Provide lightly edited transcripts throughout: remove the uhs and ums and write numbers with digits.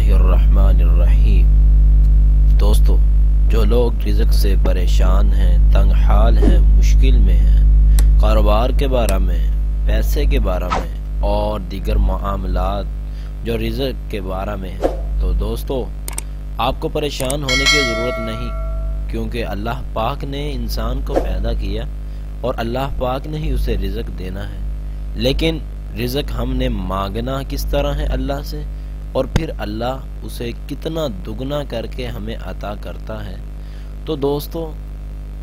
बिस्मिल्लाहिर्रहमानिर्रहीम। दोस्तों, जो लोग रिज़्क़ से परेशान हैं, तंग हाल हैं, मुश्किल में हैं, कारोबार के बारे में, पैसे के बारे में और दीगर मामलात जो रिज़्क़ के बारे में हैं, तो दोस्तों आपको परेशान होने की ज़रूरत नहीं, क्योंकि अल्लाह पाक ने इंसान को पैदा किया और अल्लाह पाक ने ही उसे रिज़्क़ देना है। लेकिन रिज़्क़ हमने मांगना किस तरह है अल्लाह से, और फिर अल्लाह उसे कितना दुगना करके हमें अता करता है। तो दोस्तों,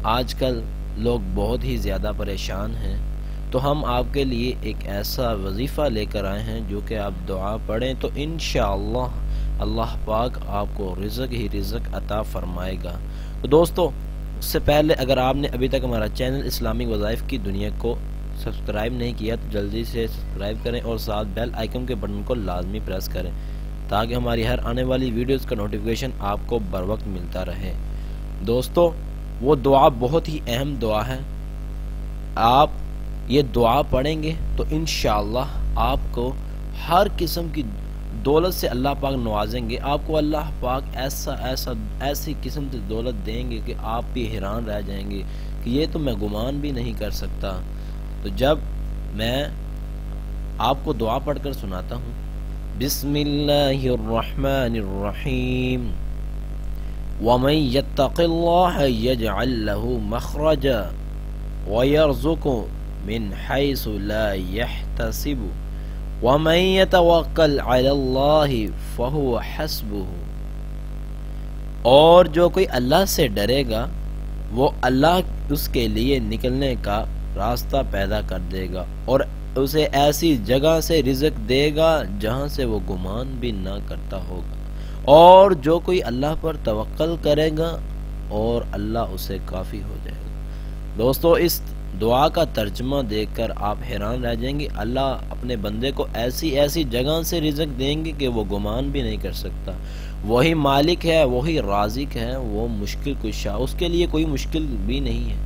आजकल लोग बहुत ही ज़्यादा परेशान हैं, तो हम आपके लिए एक ऐसा वजीफ़ा लेकर आए हैं जो कि आप दुआ पढ़ें तो इंशाअल्लाह अल्लाह पाक आपको रिज़्क़ ही रिज़्क़ अता फरमाएगा। तो दोस्तों, उससे पहले अगर आपने अभी तक हमारा चैनल इस्लामिक वज़ाइफ की दुनिया को सब्सक्राइब नहीं किया तो जल्दी से सब्सक्राइब करें और साथ बेल आइकन के बटन को लाजमी प्रेस करें, ताकि हमारी हर आने वाली वीडियोस का नोटिफिकेशन आपको बर वक्त मिलता रहे। दोस्तों, वो दुआ बहुत ही अहम दुआ है। आप ये दुआ पढ़ेंगे तो इंशाअल्लाह आपको हर किस्म की दौलत से अल्लाह पाक नवाजेंगे। आपको अल्लाह पाक ऐसी किस्म की दौलत देंगे कि आप भी हैरान रह जाएंगे कि ये तो मैं गुमान भी नहीं कर सकता। तो जब मैं आपको दुआ पढ़कर सुनाता हूँ, बिस्मिल्लाहिर्रहमानिर्रहीम, वमन यत्तक़िल्लाह यजअल लहू मख़रजा वयरज़ुक़हु मिन हैसु ला यहतसिब वमन यतवक्कल अलल्लाहि फहुव हस्बुहु। और जो कोई अल्लाह से डरेगा वो अल्लाह उसके लिए निकलने का रास्ता पैदा कर देगा और उसे ऐसी जगह से रिज़्क़ देगा जहां से वो गुमान भी ना करता होगा। और जो कोई अल्लाह पर तवक्कल करेगा और अल्लाह उसे काफ़ी हो जाएगा। दोस्तों, इस दुआ का तर्जुमा देखकर आप हैरान रह जाएंगे। अल्लाह अपने बंदे को ऐसी ऐसी जगह से रिज़्क़ देंगे कि वो गुमान भी नहीं कर सकता। वही मालिक है, वही राज़िक है, वो मुश्किल कुशा, उसके लिए कोई मुश्किल भी नहीं है।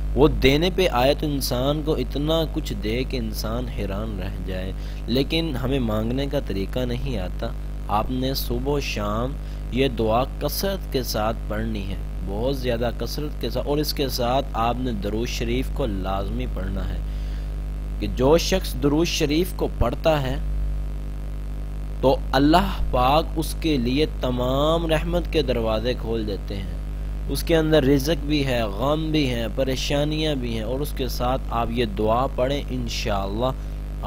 वो देने पे आए तो इंसान को इतना कुछ दे कि इंसान हैरान रह जाए, लेकिन हमें मांगने का तरीका नहीं आता। आपने सुबह शाम ये दुआ कसरत के साथ पढ़नी है, बहुत ज़्यादा कसरत के साथ, और इसके साथ आपने दरूद शरीफ को लाजमी पढ़ना है कि जो शख्स दरूद शरीफ को पढ़ता है तो अल्लाह पाक उसके लिए तमाम रहमत के दरवाजे खोल देते हैं। उसके अंदर रिज़्क़ भी है, गम भी है, परेशानियां भी हैं, और उसके साथ आप ये दुआ पढ़ें, इंशाअल्लाह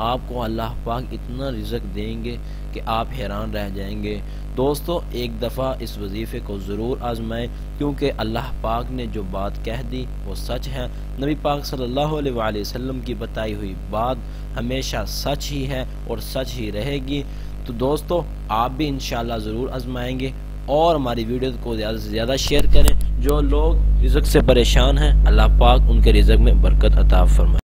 आपको अल्लाह पाक इतना रिज़्क़ देंगे कि आप हैरान रह जाएंगे। दोस्तों, एक दफ़ा इस वजीफ़े को ज़रूर आजमाएं, क्योंकि अल्लाह पाक ने जो बात कह दी वो सच है। नबी पाक सल्लल्लाहु अलैहि वसल्लम की बताई हुई बात हमेशा सच ही है और सच ही रहेगी। तो दोस्तों, आप भी इंशाअल्लाह ज़रूर आजमाएंगे और हमारी वीडियो को ज़्यादा से ज़्यादा शेयर करें। जो लोग रिज़्क़ से परेशान हैं, अल्लाह पाक उनके रिज़्क़ में बरकत अता फरमाए।